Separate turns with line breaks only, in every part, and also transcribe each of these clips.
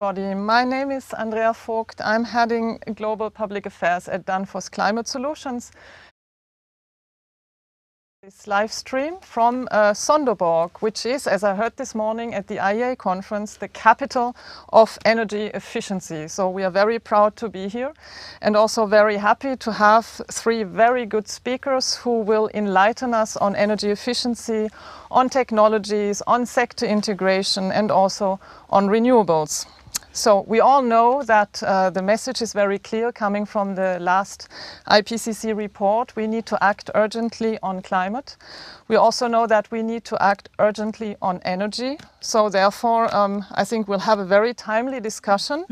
My name is Andrea Voigt. I'm heading Global Public Affairs at Danfoss Climate Solutions. This live stream from Sonderborg, which is, as I heard this morning at the IEA conference, the capital of energy efficiency. So we are very proud to be here and also very happy to have three very good speakers who will enlighten us on energy efficiency, on technologies, on sector integration and also on renewables. So we all know that the message is very clear coming from the last IPCC report. We need to act urgently on climate. We also know that we need to act urgently on energy. So therefore, I think we'll have a very timely discussion,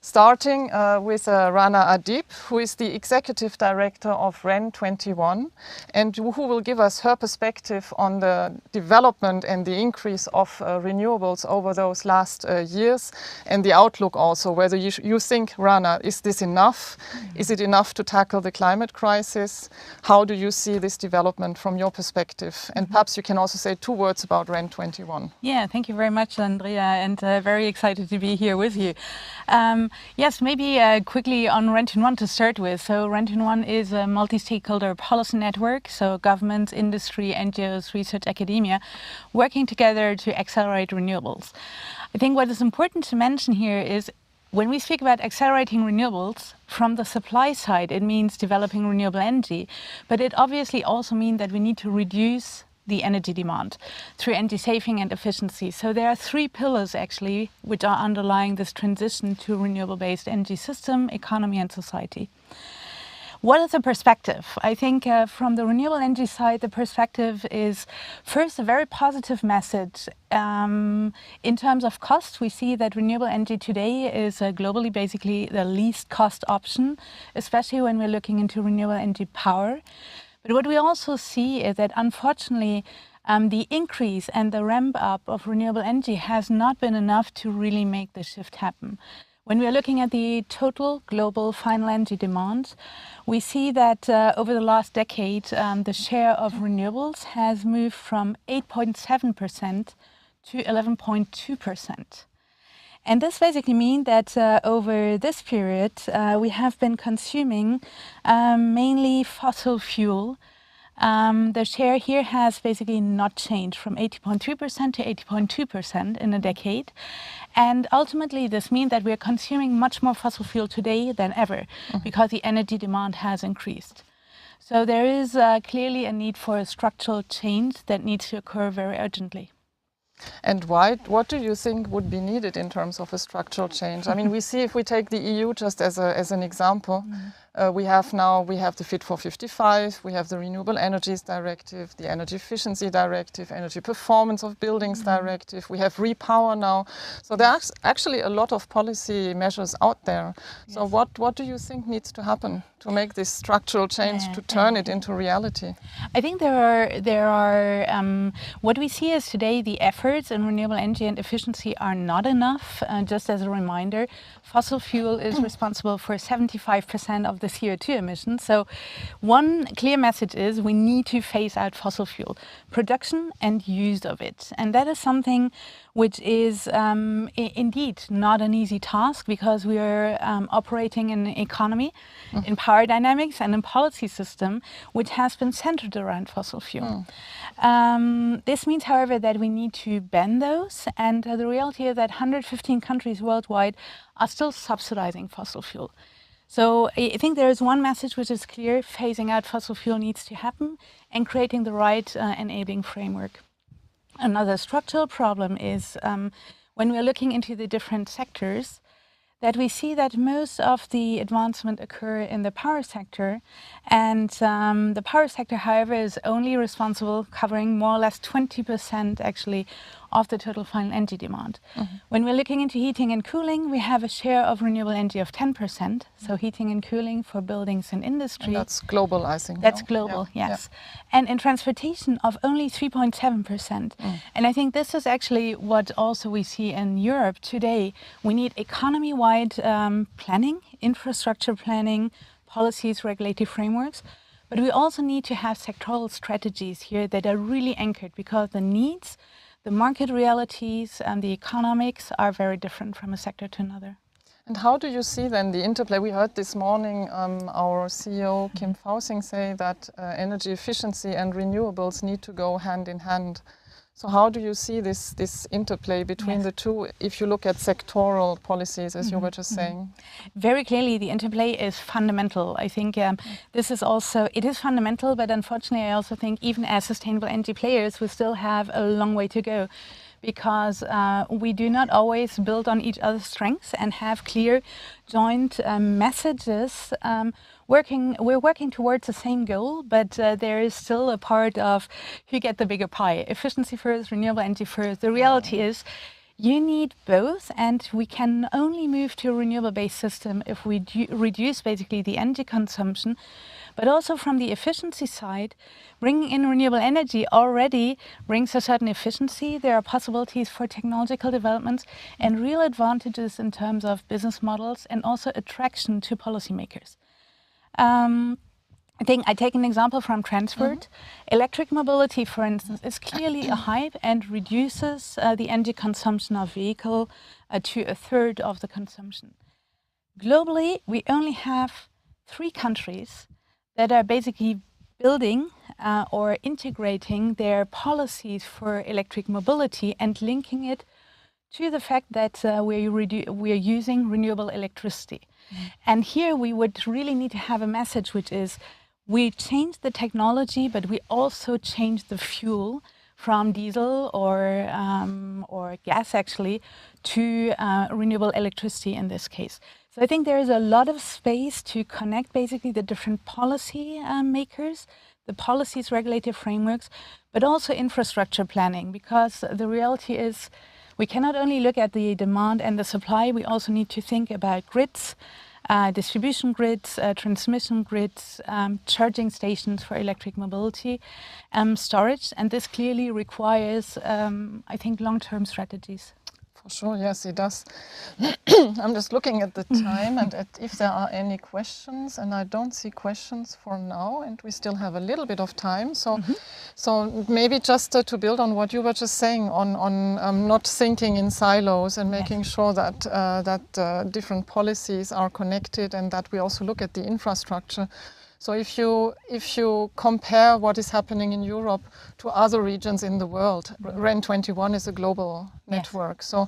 starting with Rana Adib, who is the Executive Director of REN21, and who will give us her perspective on the development and the increase of renewables over those last years, and the outlook also, whether you think, Rana, is this enough? Is it enough to tackle the climate crisis? How do you see this development from your perspective? And perhaps you can also say 2 words about REN21.
Yeah, thank you very much, Andrea, and very excited to be here with you. Yes, maybe quickly on REN21 to start with. So REN21 is a multi-stakeholder policy network, so governments, industry, NGOs, research, academia, working together to accelerate renewables. I think what is important to mention here is when we speak about accelerating renewables, from the supply side, it means developing renewable energy, but it obviously also means that we need to reduce the energy demand through energy saving and efficiency. So there are 3 pillars actually which are underlying this transition to renewable-based energy system, economy and society. What is the perspective? I think from the renewable energy side, the perspective is first a very positive message. In terms of cost, we see that renewable energy today is globally basically the least cost option, especially when we're looking into renewable energy power. But what we also see is that unfortunately, the increase and the ramp up of renewable energy has not been enough to really make the shift happen. When we are looking at the total global final energy demand, we see that over the last decade, the share of renewables has moved from 8.7% to 11.2%. And this basically means that over this period, we have been consuming mainly fossil fuel. The share here has basically not changed from 80.3% to 80.2% in a decade. And ultimately, this means that we're consuming much more fossil fuel today than ever because the energy demand has increased. So there is clearly a need for a structural change that needs to occur very urgently.
And why? What do you think would be needed in terms of a structural change? I mean, we see if we take the EU just as an example, we have the Fit for 55, we have the Renewable Energies Directive, the Energy Efficiency Directive, Energy Performance of Buildings Directive, we have Repower now. So there's actually a lot of policy measures out there. Yes. So what do you think needs to happen to make this structural change, to turn it into reality?
I think there are what we see is today the efforts in renewable energy and efficiency are not enough. Just as a reminder, fossil fuel is responsible for 75% of the CO2 emissions. So one clear message is we need to phase out fossil fuel production and use of it. And that is something which is indeed not an easy task because we are operating in an economy, in power dynamics and in policy system which has been centered around fossil fuel. This means, however, that we need to ban those, and the reality is that 115 countries worldwide are still subsidizing fossil fuel. So I think there is one message which is clear: phasing out fossil fuel needs to happen and creating the right enabling framework. Another structural problem is when we're looking into the different sectors, that we see that most of the advancement occur in the power sector, and the power sector, however, is only responsible covering more or less 20% actually of the total final energy demand. When we're looking into heating and cooling, we have a share of renewable energy of 10%, so heating and cooling for buildings and industry.
And that's global, I think.
That's global, yes. And in transportation of only 3.7%. And I think this is actually what also we see in Europe today. We need economy-wide planning, infrastructure planning, policies, regulatory frameworks, but we also need to have sectoral strategies here that are really anchored because the needs the market realities and the economics are very different from a sector to another.
And how do you see then the interplay? We heard this morning our CEO Kim Fausing say that energy efficiency and renewables need to go hand in hand. So how do you see this interplay between the two if you look at sectoral policies, as you were just saying?
Very clearly, the interplay is fundamental. I think this is also, it is fundamental, but unfortunately I also think even as sustainable energy players, we still have a long way to go, because we do not always build on each other's strengths and have clear joint messages. We're working towards the same goal, but there is still a part of who get the bigger pie. Efficiency first, renewable energy first. The reality is you need both, and we can only move to a renewable-based system if we reduce basically the energy consumption. But also from the efficiency side, bringing in renewable energy already brings a certain efficiency. There are possibilities for technological developments and real advantages in terms of business models and also attraction to policymakers. I think I take an example from transport. Electric mobility, for instance, is clearly a hype and reduces the energy consumption of vehicle to a third of the consumption. Globally, we only have 3 countries that are basically building or integrating their policies for electric mobility and linking it to the fact that we are using renewable electricity. And here we would really need to have a message which is, we change the technology, but we also change the fuel from diesel or gas actually to renewable electricity in this case. So I think there is a lot of space to connect basically the different policy makers, the policies, regulative frameworks, but also infrastructure planning, because the reality is we cannot only look at the demand and the supply, we also need to think about grids, distribution grids, transmission grids, charging stations for electric mobility, storage, and this clearly requires, I think, long-term strategies.
For sure, yes, it does. I'm just looking at the time and at if there are any questions, and I don't see questions for now, and we still have a little bit of time. So, so maybe just to build on what you were just saying on not thinking in silos and making sure that different policies are connected and that we also look at the infrastructure. So if you compare what is happening in Europe to other regions in the world, REN21 is a global network. So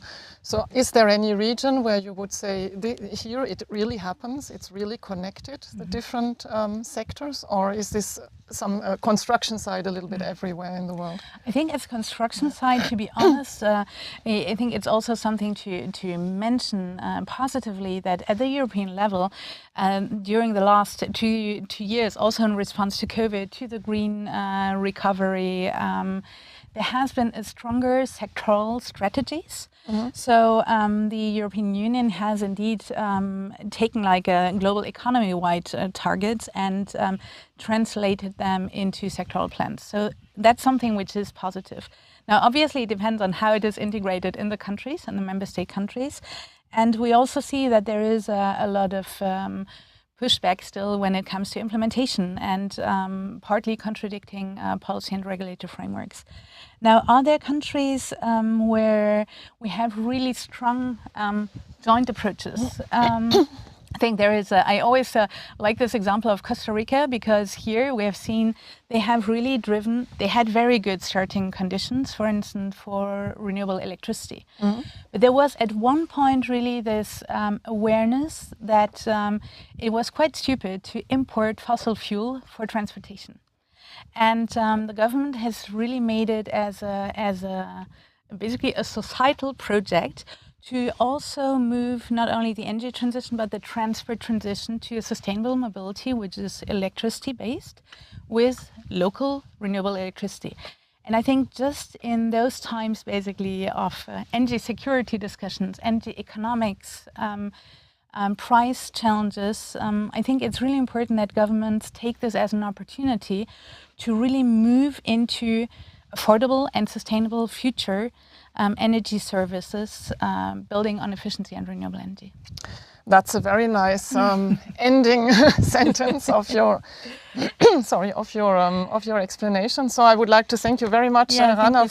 is there any region where you would say here it really happens, it's really connected, the different sectors, or is this some construction side a little bit everywhere in the world?
I think it's construction side, to be honest. I think it's also something to mention positively that at the European level, during the last two years, also in response to COVID, to the green recovery, there has been a stronger sectoral strategies. So the European Union has indeed taken like a global economy-wide targets and translated them into sectoral plans. So that's something which is positive. Now, obviously, it depends on how it is integrated in the countries and the member state countries. And we also see that there is a lot of pushback still when it comes to implementation and partly contradicting policy and regulator frameworks. Now, are there countries where we have really strong joint approaches? I think there is, I always like this example of Costa Rica, because here we have seen they have really driven, they had very good starting conditions, for instance, for renewable electricity. But there was at one point really this awareness that it was quite stupid to import fossil fuel for transportation. And the government has really made it as basically a societal project to also move not only the energy transition, but the transport transition to a sustainable mobility, which is electricity based with local renewable electricity. And I think just in those times basically of energy security discussions, energy economics, price challenges, I think it's really important that governments take this as an opportunity to really move into affordable and sustainable future energy services, building on efficiency and renewable energy.
That's a very nice ending sentence of your of your explanation. So I would like to thank you very much, Rana,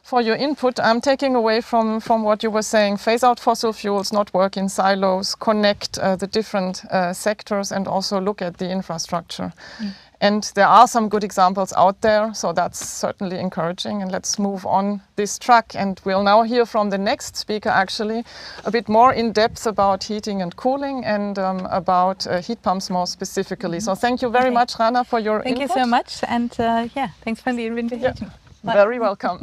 for your input. I'm taking away from what you were saying: phase out fossil fuels, not work in silos, connect the different sectors, and also look at the infrastructure. And there are some good examples out there, so that's certainly encouraging. And let's move on this track. And we'll now hear from the next speaker, actually, a bit more in depth about heating and cooling and about heat pumps more specifically. So thank you very much, Rana, for your input.
Thank you so much. And thanks for the invitation.
Yeah. Very welcome.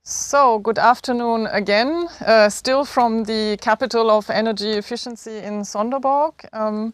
So, good afternoon again, still from the capital of energy efficiency in Sonderborg.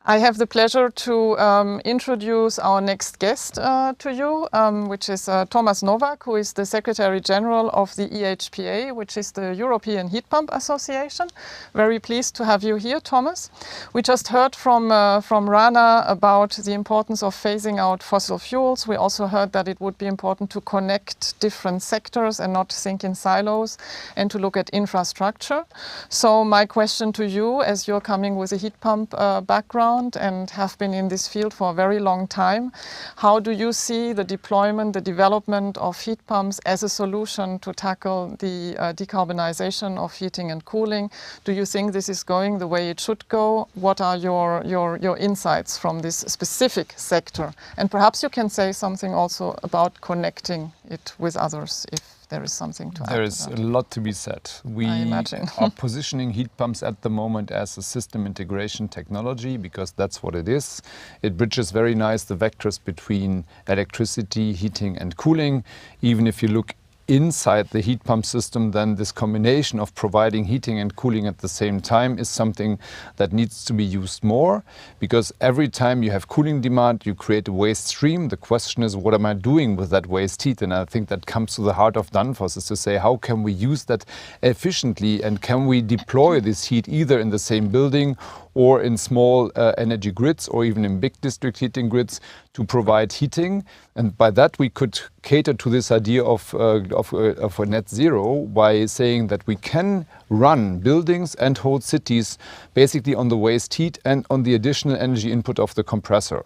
I have the pleasure to introduce our next guest to you, which is Thomas Nowak, who is the Secretary General of the EHPA, which is the European Heat Pump Association. Very pleased to have you here, Thomas. We just heard from Rana about the importance of phasing out fossil fuels. We also heard that it would be important to connect different sectors and not think in silos, and to look at infrastructure. So my question to you, as you're coming with a heat pump background and have been in this field for a very long time, how do you see the deployment, the development of heat pumps as a solution to tackle the decarbonization of heating and cooling? Do you think this is going the way it should go? What are your insights from this specific sector? And perhaps you can say something also about connecting it with others, if there is something to add.
There is a lot to be said. We are positioning heat pumps at the moment as a system integration technology, because that's what it is. It bridges very nice the vectors between electricity, heating and cooling. Even if you look inside the heat pump system, then this combination of providing heating and cooling at the same time is something that needs to be used more, because every time you have cooling demand, you create a waste stream. The question is, what am I doing with that waste heat? And I think that comes to the heart of Danfoss, is to say, how can we use that efficiently, and can we deploy this heat either in the same building or in small energy grids, or even in big district heating grids to provide heating. And by that we could cater to this idea of a net zero by saying that we can run buildings and whole cities basically on the waste heat and on the additional energy input of the compressor.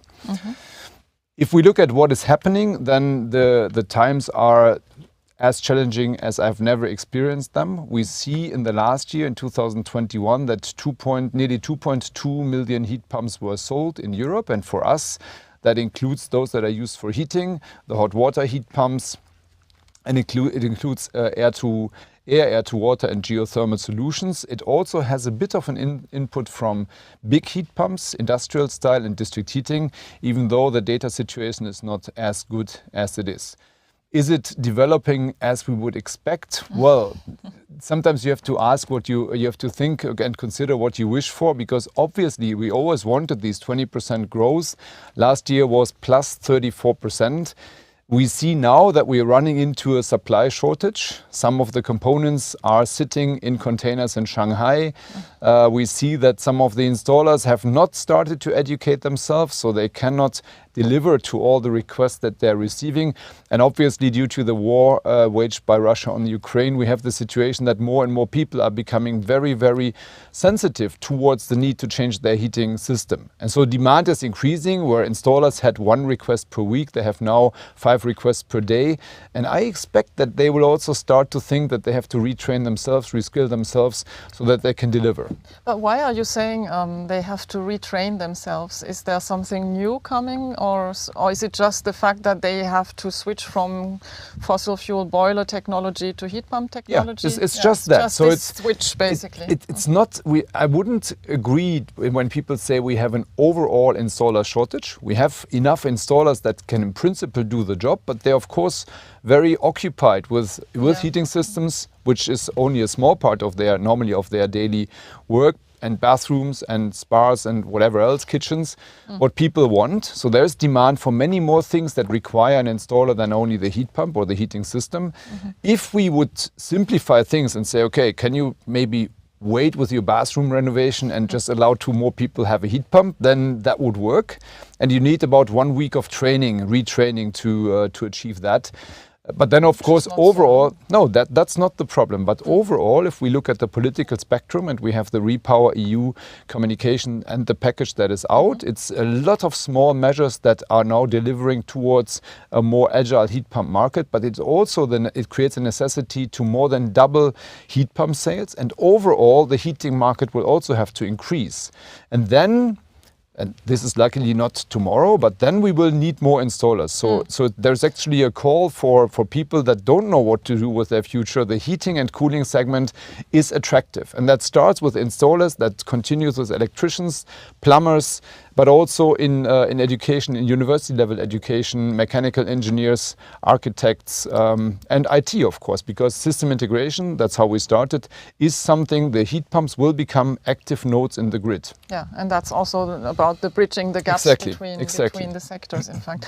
If we look at what is happening, then the times are as challenging as I've never experienced them. We see in the last year, in 2021, that nearly 2.2 million heat pumps were sold in Europe. And for us, that includes those that are used for heating, the hot water heat pumps, and it includes air to water and geothermal solutions. It also has a bit of an input from big heat pumps, industrial style and district heating, even though the data situation is not as good as it is. Is it developing as we would expect? Well, sometimes you have to ask what you have to think and consider what you wish for, because obviously we always wanted these 20% growth. Last year was plus 34%. We see now that we are running into a supply shortage. Some of the components are sitting in containers in Shanghai. We see that some of the installers have not started to educate themselves, so they cannot deliver to all the requests that they're receiving. And obviously, due to the war waged by Russia on Ukraine, we have the situation that more and more people are becoming very, very sensitive towards the need to change their heating system. And so demand is increasing. Where installers had 1 request per week, they have now 5 requests per day. And I expect that they will also start to think that they have to retrain themselves, reskill themselves, so that they can deliver.
But why are you saying they have to retrain themselves? Is there something new coming? Or is it just the fact that they have to switch from fossil fuel boiler technology to heat pump technology?
Yeah, it's just that.
So it's switch basically.
It's not. I wouldn't agree when people say we have an overall installer shortage. We have enough installers that can, in principle, do the job, but they're of course very occupied with heating systems, which is only a small part of their daily work. And bathrooms and spas and whatever else, kitchens, what people want. So there's demand for many more things that require an installer than only the heat pump or the heating system. If we would simplify things and say, okay, can you maybe wait with your bathroom renovation and just allow 2 more people have a heat pump, then that would work. And you need about 1 week of training, retraining to achieve that. But then, of course, overall, no, that's not the problem. But overall, if we look at the political spectrum and we have the Repower EU communication and the package that is out, it's a lot of small measures that are now delivering towards a more agile heat pump market. But it's also it creates a necessity to more than double heat pump sales. And overall, the heating market will also have to increase. And then, and this is luckily not tomorrow, but then we will need more installers. So there's actually a call for people that don't know what to do with their future. The heating and cooling segment is attractive. And that starts with installers, that continues with electricians, plumbers, but also in education, in university level education, mechanical engineers, architects, and IT, of course, because system integration, that's how we started, is something the heat pumps will become active nodes in the grid.
Yeah, and that's also about the bridging the gaps between the sectors, in fact.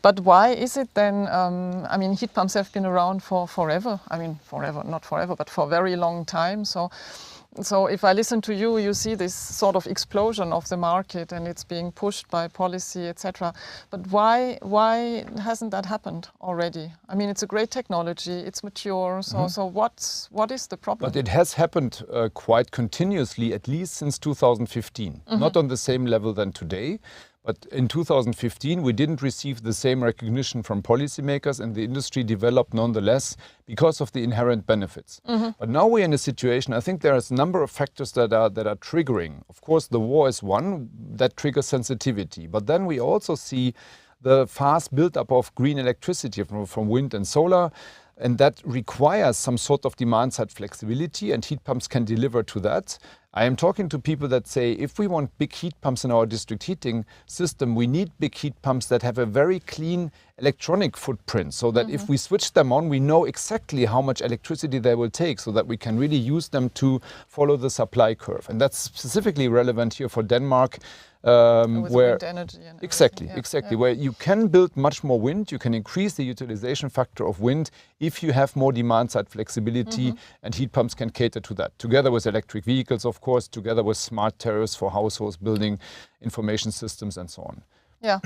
But why is it then, I mean, heat pumps have been around for forever. I mean, forever, not forever, but for a very long time. So if I listen to you, you see this sort of explosion of the market and it's being pushed by policy, etc. But why hasn't that happened already? I mean, it's a great technology, it's mature, so what is the problem?
But it has happened quite continuously, at least since 2015. Not on the same level than today. But in 2015, we didn't receive the same recognition from policymakers, and the industry developed nonetheless because of the inherent benefits. But now we're in a situation, I think there is a number of factors that are triggering. Of course, the war is one that triggers sensitivity. But then we also see the fast build-up of green electricity from wind and solar. And that requires some sort of demand-side flexibility, and heat pumps can deliver to that. I am talking to people that say, if we want big heat pumps in our district heating system, we need big heat pumps that have a very clean electronic footprint, so that if we switch them on, we know exactly how much electricity they will take, so that we can really use them to follow the supply curve. And that's specifically relevant here for Denmark,
where wind energy and
exactly, where you can build much more wind, you can increase the utilization factor of wind if you have more demand-side flexibility, and heat pumps can cater to that. Together with electric vehicles, of course, together with smart tariffs for households, building information systems, and so on.
Yeah,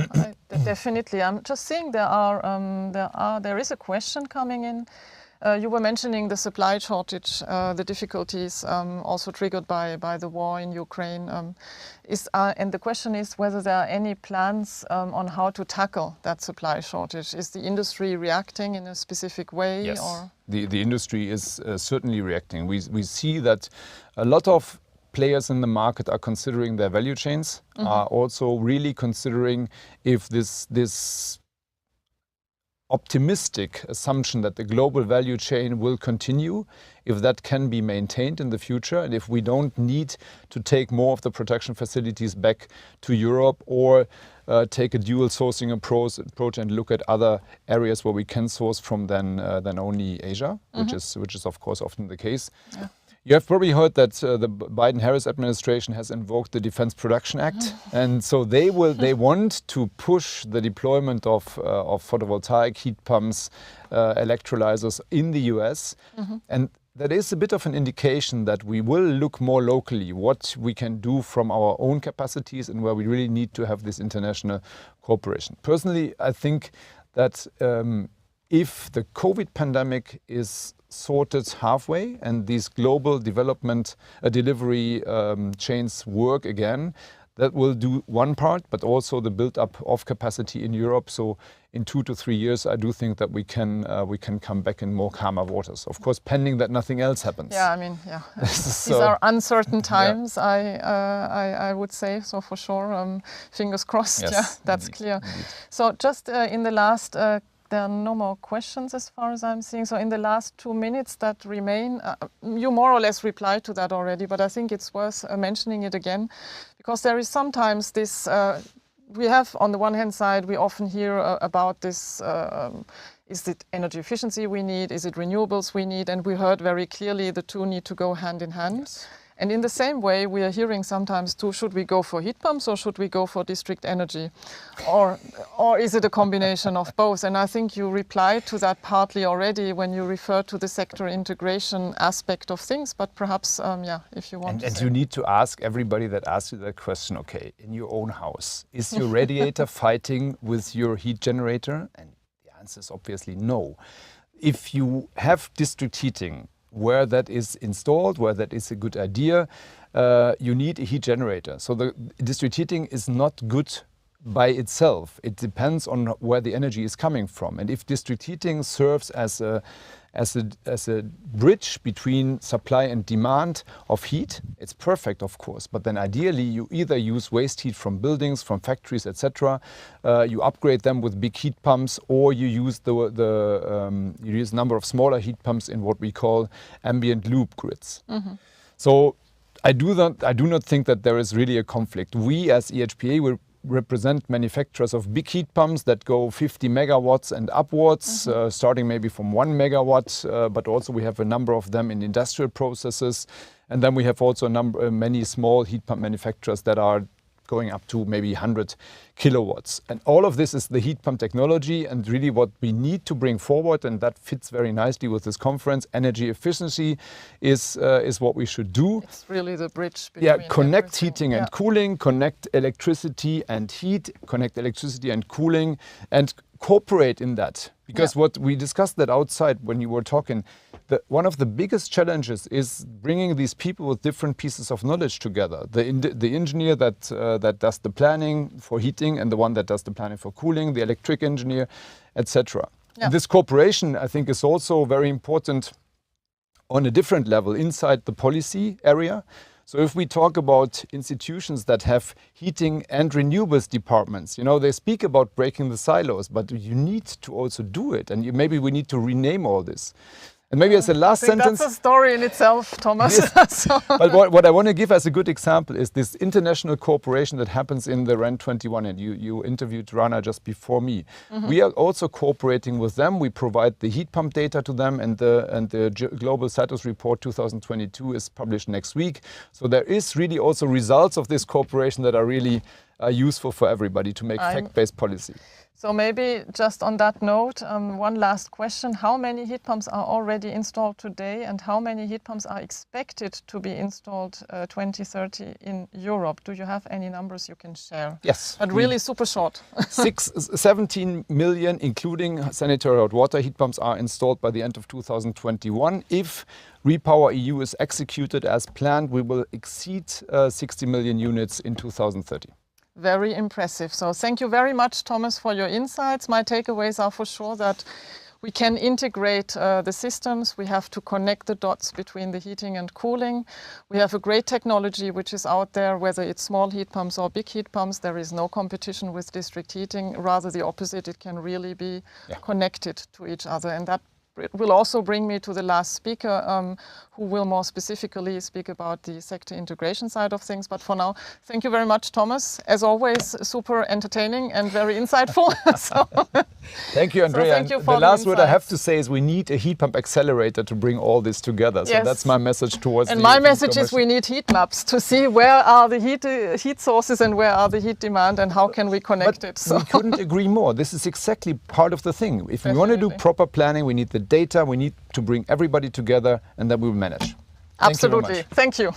definitely. I'm just seeing there is a question coming in. You were mentioning the supply shortage, the difficulties also triggered by the war in Ukraine. And the question is whether there are any plans on how to tackle that supply shortage. Is the industry reacting in a specific way?
Yes,
or?
The industry is certainly reacting. We see that a lot of players in the market are considering their value chains, are also really considering if this optimistic assumption that the global value chain will continue, if that can be maintained in the future, and if we don't need to take more of the production facilities back to Europe, or take a dual sourcing approach and look at other areas where we can source from than only Asia, which is of course often the case. Yeah. You have probably heard that the Biden-Harris administration has invoked the Defense Production Act, and so they want to push the deployment of photovoltaic heat pumps, electrolyzers in the US, and that is a bit of an indication that we will look more locally what we can do from our own capacities and where we really need to have this international cooperation. Personally, I think that if the COVID pandemic is sorted halfway and these global development delivery chains work again, that will do one part, but also the build-up of capacity in Europe. So in 2 to 3 years, I do think that we can come back in more calmer waters. Of course, pending that nothing else happens.
Yeah, I mean, yeah, these are uncertain times. I would say so for sure. Fingers crossed.
Yes,
yeah, that's
indeed,
clear.
Indeed.
So just in the last. There are no more questions as far as I'm seeing. So in the last 2 minutes that remain, you more or less replied to that already, but I think it's worth mentioning it again, because there is sometimes this, we have on the one hand side, we often hear about this, is it energy efficiency we need, is it renewables we need, and we heard very clearly the two need to go hand in hand.
Yes.
And in the same way, we are hearing sometimes too, should we go for heat pumps or should we go for district energy? Or is it a combination of both? And I think you replied to that partly already when you referred to the sector integration aspect of things, but perhaps, if you want to
And you need to ask everybody that asks you that question, okay, in your own house, is your radiator fighting with your heat generator? And the answer is obviously no. If you have district heating, where that is installed, where that is a good idea, you need a heat generator. So the district heating is not good by itself. It depends on where the energy is coming from. And if district heating serves as a bridge between supply and demand of heat, it's perfect, of course. But then ideally, you either use waste heat from buildings, from factories, etc. You upgrade them with big heat pumps, or you use you use a number of smaller heat pumps in what we call ambient loop grids. So I do not think that there is really a conflict. We as EHPA will represent manufacturers of big heat pumps that go 50 megawatts and upwards, starting maybe from 1 megawatt, but also we have a number of them in industrial processes. And then we have also many small heat pump manufacturers that are going up to maybe 100 kilowatts. And all of this is the heat pump technology, and really what we need to bring forward, and that fits very nicely with this conference. Energy efficiency is what we should do.
It's really the bridge between
connect
everything.
Heating and cooling, connect electricity and heat, connect electricity and cooling, and cooperate in that. Because what we discussed that outside when you were talking, one of the biggest challenges is bringing these people with different pieces of knowledge together. The engineer that does the planning for heating, and the one that does the planning for cooling, the electric engineer, etc. Yeah. This cooperation, I think, is also very important on a different level inside the policy area. So if we talk about institutions that have heating and renewables departments, they speak about breaking the silos, but you need to also do it. And maybe we need to rename all this. And maybe as a last sentence...
That's a story in itself, Thomas.
So. But what I want to give as a good example is this international cooperation that happens in the REN21, and you interviewed Rana just before me. We are also cooperating with them. We provide the heat pump data to them, and the Global Status Report 2022 is published next week. So there is really also results of this cooperation that are really useful for everybody to make fact-based policy.
So maybe just on that note, one last question. How many heat pumps are already installed today, and how many heat pumps are expected to be installed 2030 in Europe? Do you have any numbers you can share?
Yes.
But really super short.
17 million, including sanitary hot water heat pumps, are installed by the end of 2021. If Repower EU is executed as planned, we will exceed 60 million units in 2030.
Very impressive. So thank you very much, Thomas, for your insights. My takeaways are for sure that we can integrate the systems. We have to connect the dots between the heating and cooling. We have a great technology which is out there, whether it's small heat pumps or big heat pumps. There is no competition with district heating. Rather the opposite, it can really be connected to each other. And that will also bring me to the last speaker, who will more specifically speak about the sector integration side of things. But for now, thank you very much, Thomas. As always, super entertaining and very insightful.
Thank you, Andrea.
So thank you for
the last word I have to say is we need a heat pump accelerator to bring all this together. So that's my message towards
And my message is we need heat maps to see where are the heat sources and where are the heat demand and how can we connect it.
So. We couldn't agree more. This is exactly part of the thing. If we want to do proper planning, we need the data, we need to bring everybody together, and then we will manage.
Absolutely. Thank you.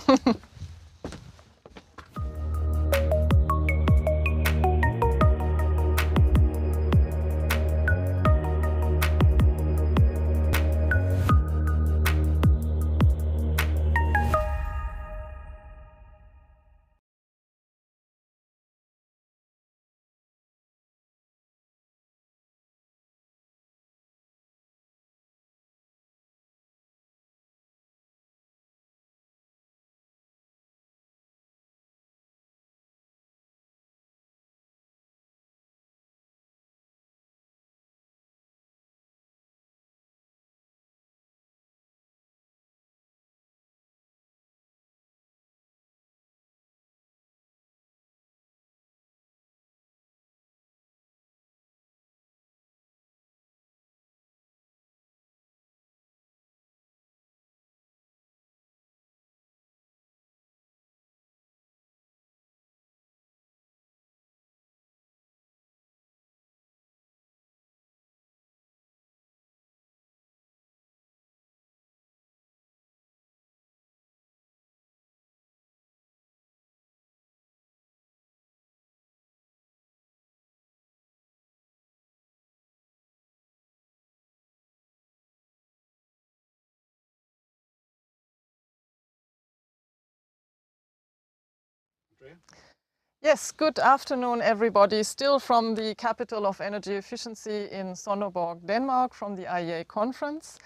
Yes, good afternoon, everybody. Still from the capital of energy efficiency in Sonderborg, Denmark, from the IEA conference.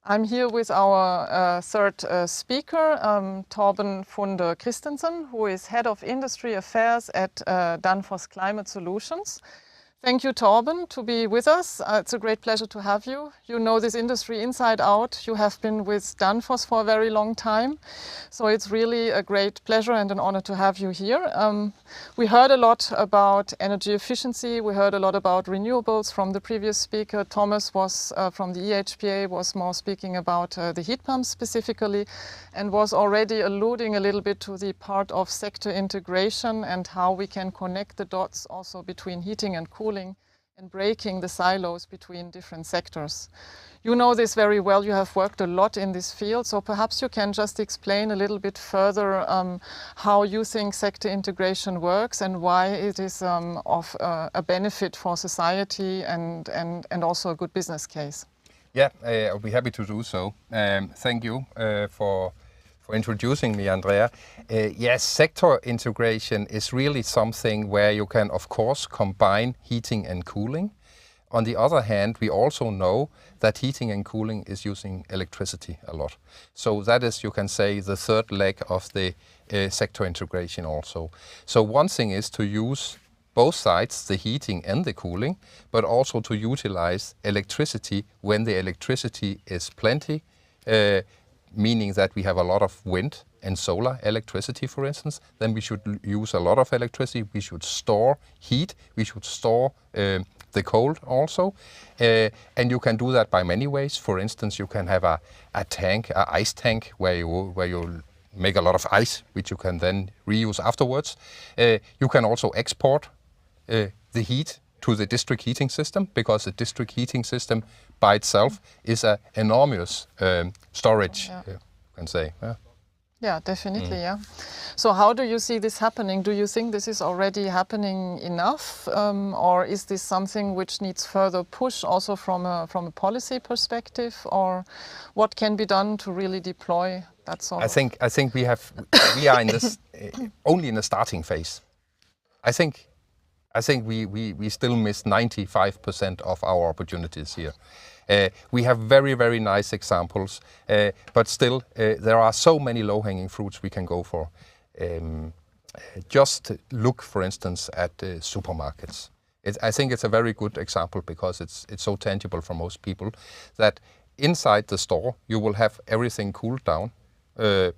I'm here with our third speaker, Torben Funder-Kristensen, who is Head of Industry Affairs at Danfoss Climate Solutions. Thank you, Torben, to be with us. It's a great pleasure to have you. You know this industry inside out. You have been with Danfoss for a very long time. So it's really a great pleasure and an honor to have you here. We heard a lot about energy efficiency. We heard a lot about renewables from the previous speaker. Thomas was from the EHPA, was more speaking about the heat pumps specifically, and was already alluding a little bit to the part of sector integration and how we can connect the dots also between heating and cooling and breaking the silos between different sectors. You know this very well, you have worked a lot in this field, so perhaps you can just explain a little bit further how you think sector integration works and why it is of a benefit for society and also a good business case.
Yeah, I'll be happy to do so. Thank you for introducing me, Andrea. Yes, sector integration is really something where you can, of course, combine heating and cooling. On the other hand, we also know that heating and cooling is using electricity a lot. So that is, you can say, the third leg of the sector integration also. So one thing is to use both sides, the heating and the cooling, but also to utilize electricity when the electricity is plenty meaning that we have a lot of wind and solar electricity, for instance, then we should use a lot of electricity. We should store heat. We should store the cold also. And you can do that by many ways. For instance, you can have a tank, an ice tank, where you make a lot of ice, which you can then reuse afterwards. You can also export the heat to the district heating system, because the district heating system by itself is an enormous storage, you can say.
Yeah, definitely, yeah. So how do you see this happening? Do you think this is already happening enough? Or is this something which needs further push also from a policy perspective? Or what can be done to really deploy that sort
I think we are in this only in the starting phase. I think we still miss 95% of our opportunities here. We have very, very nice examples, but still there are so many low-hanging fruits we can go for. Just look, for instance, at supermarkets. I think it's a very good example because it's so tangible for most people that inside the store you will have everything cooled down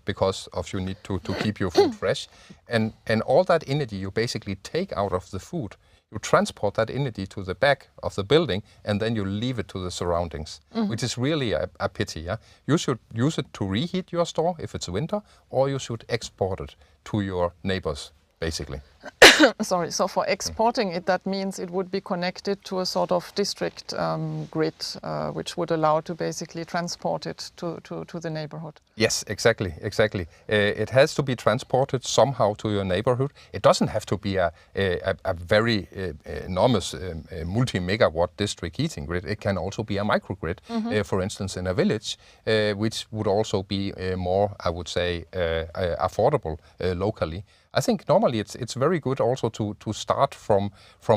because of you need to keep your food fresh, and all that energy you basically take out of the food. You transport that energy to the back of the building and then you leave it to the surroundings, which is really a pity. Yeah? You should use it to reheat your store if it's winter, or you should export it to your neighbors, basically.
Sorry, so for exporting it, that means it would be connected to a sort of district grid, which would allow to basically transport it to the neighborhood.
Yes, exactly. It has to be transported somehow to your neighborhood. It doesn't have to be a very enormous multi-megawatt district heating grid. It can also be a microgrid, for instance, in a village, which would also be more, I would say, affordable locally. I think normally it's very good also to start from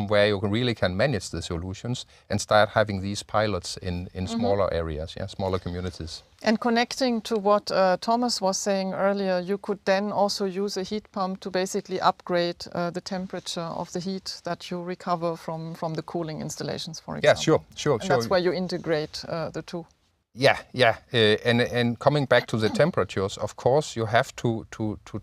where you really can manage the solutions and start having these pilots in smaller areas, smaller communities.
And connecting to what Thomas was saying earlier, you could then also use a heat pump to basically upgrade the temperature of the heat that you recover from the cooling installations, for example.
Yeah, sure.
And that's where you integrate the two.
Yeah. And coming back to the temperatures, of course, you have to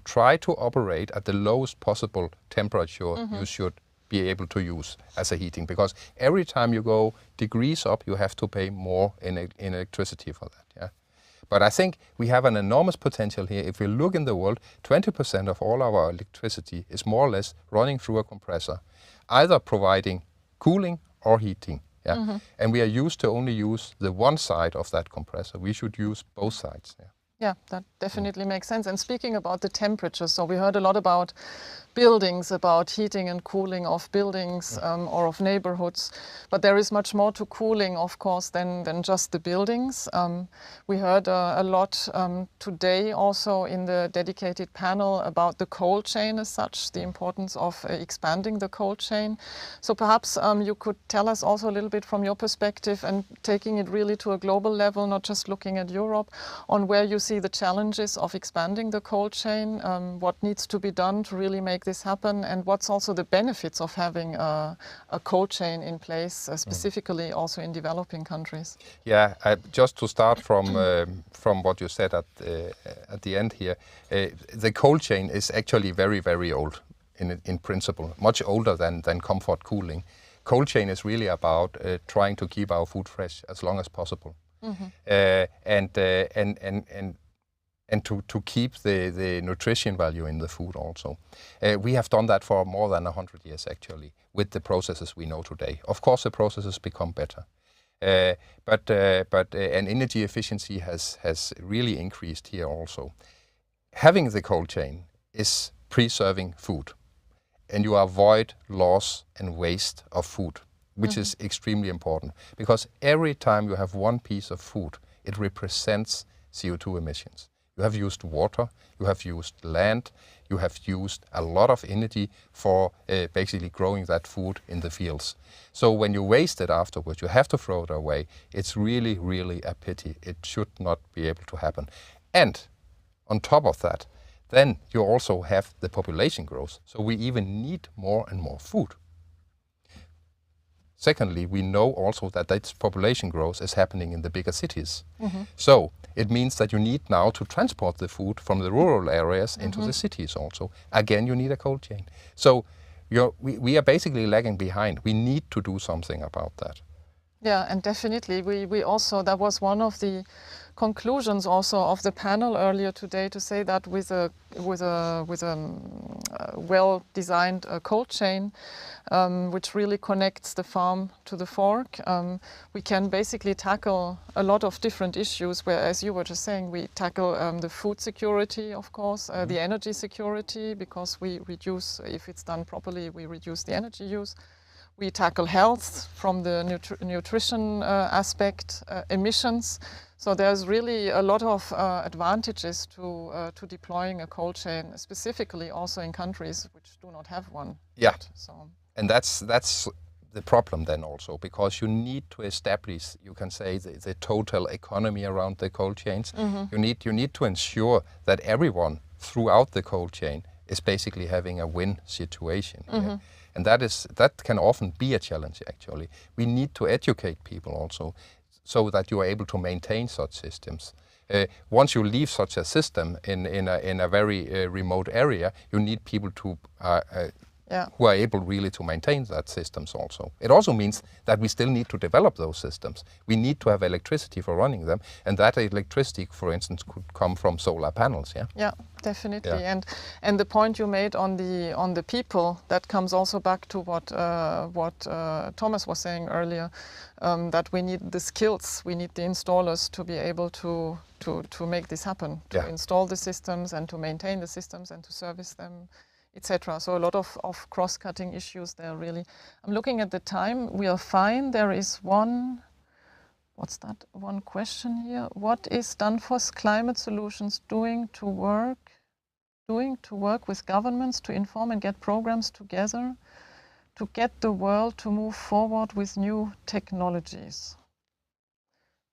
try to operate at the lowest possible temperature you should be able to use as a heating, because every time you go degrees up, you have to pay more in electricity for that. Yeah. But I think we have an enormous potential here. If we look in the world, 20% of all our electricity is more or less running through a compressor, either providing cooling or heating. Yeah? And we are used to only use the one side of that compressor. We should use both sides.
Yeah, that definitely makes sense. And speaking about the temperature, so we heard a lot about buildings, about heating and cooling of buildings or of neighborhoods, but there is much more to cooling, of course, than just the buildings. We heard a lot today also in the dedicated panel about the cold chain as such, the importance of expanding the cold chain. So perhaps you could tell us also a little bit from your perspective and taking it really to a global level, not just looking at Europe, on where you see the challenges of expanding the cold chain, what needs to be done to really make this happen, and what's also the benefits of having a cold chain in place, specifically also in developing countries.
Yeah, just to start from what you said at the end here, the cold chain is actually very, very old in principle, much older than comfort cooling. Cold chain is really about trying to keep our food fresh as long as possible. And to keep the nutrition value in the food also. We have done that for more than 100 years actually, with the processes we know today. Of course the processes become better, but energy efficiency has really increased here also. Having the cold chain is preserving food, and you avoid loss and waste of food, which is extremely important, because every time you have one piece of food, it represents CO2 emissions. You have used water, you have used land, you have used a lot of energy for basically growing that food in the fields. So when you waste it afterwards, you have to throw it away. It's really, really a pity. It should not be able to happen. And on top of that, then you also have the population growth. So we even need more and more food. Secondly, we know also that population growth is happening in the bigger cities. So it means that you need now to transport the food from the rural areas into the cities also. Again, you need a cold chain. So we are basically lagging behind. We need to do something about that.
Yeah, and definitely we also, that was one of the conclusions also of the panel earlier today, to say that with a well-designed cold chain, which really connects the farm to the fork, we can basically tackle a lot of different issues, where, as you were just saying, we tackle the food security, of course, the energy security, because we reduce, if it's done properly, we reduce the energy use. We tackle health from the nutrition aspect, emissions. So there's really a lot of advantages to deploying a cold chain, specifically also in countries which do not have one.
Yeah,
yet, so.
And that's the problem then also, because you need to establish, you can say, the total economy around the cold chains. You need to ensure that everyone throughout the cold chain is basically having a win situation. And that can often be a challenge, actually. We need to educate people also, so that you are able to maintain such systems. Once you leave such a system in a very remote area, you need people to who are able really to maintain that systems also. It also means that we still need to develop those systems. We need to have electricity for running them, and that electricity, for instance, could come from solar panels.
Yeah, definitely. Yeah. And the point you made on the people, that comes also back to what Thomas was saying earlier, that we need the skills, we need the installers to be able to make this happen, to install the systems and to maintain the systems and to service them, etc. So a lot of cross-cutting issues there, really. I'm looking at the time. We are fine. There is one question here. What is Danfoss Climate Solutions doing to work with governments to inform and get programs together to get the world to move forward with new technologies?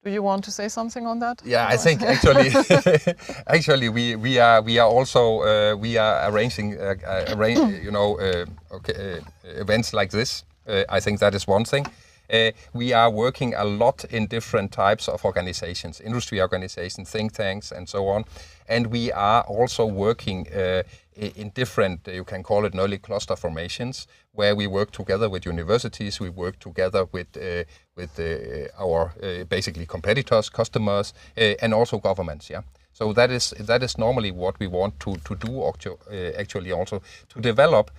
Do you want to say something on that?
Yeah, I think actually we are also arranging events like this. I think that is one thing. We are working a lot in different types of organizations, industry organizations, think tanks, and so on. And we are also working in different, you can call it early cluster formations, where we work together with universities, we work together with our basically competitors, customers, and also governments. Yeah. So that is normally what we want to do. Actually, also to develop.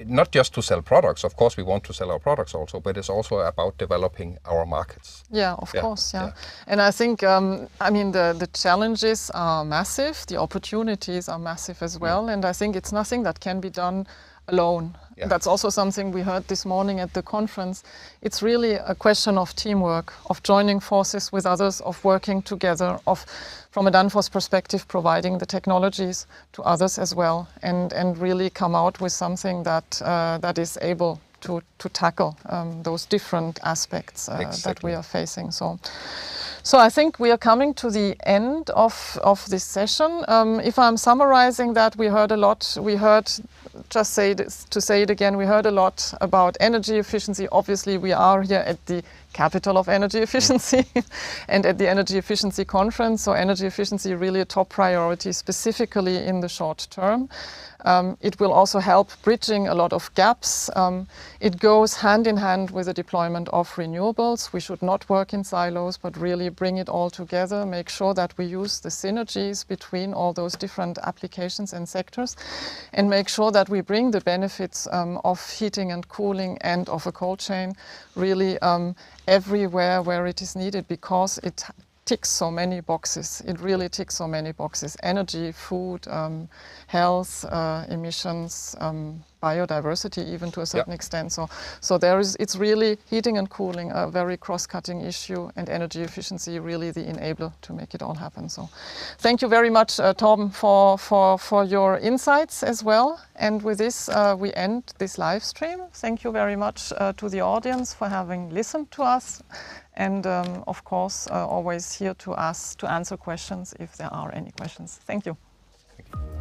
Not just to sell products, of course we want to sell our products also, but it's also about developing our markets.
Yeah, of course, yeah. And I think, I mean, the challenges are massive, the opportunities are massive as well, and I think it's nothing that can be done alone. Yeah. That's also something we heard this morning at the conference. It's really a question of teamwork, of joining forces with others, of working together, of, from a Danfoss perspective, providing the technologies to others as well, and really come out with something that is able to tackle those different aspects that we are facing. So I think we are coming to the end of this session. If I'm summarizing that, we heard a lot. We heard, to say it again, we heard a lot about energy efficiency. Obviously, we are here at the capital of energy efficiency and at the Energy Efficiency Conference. So energy efficiency really a top priority, specifically in the short term. It will also help bridging a lot of gaps. It goes hand in hand with the deployment of renewables. We should not work in silos, but really bring it all together, make sure that we use the synergies between all those different applications and sectors, and make sure that we bring the benefits of heating and cooling and of a cold chain really everywhere where it is needed, because it ticks so many boxes. It really ticks so many boxes: energy, food, health, emissions, biodiversity, even to a certain extent. So it's really heating and cooling, a very cross-cutting issue, and energy efficiency really the enabler to make it all happen. So thank you very much, Torben, for your insights as well. And with this, we end this live stream. Thank you very much to the audience for having listened to us. And of course, always here to answer questions if there are any questions. Thank you.
Thank you.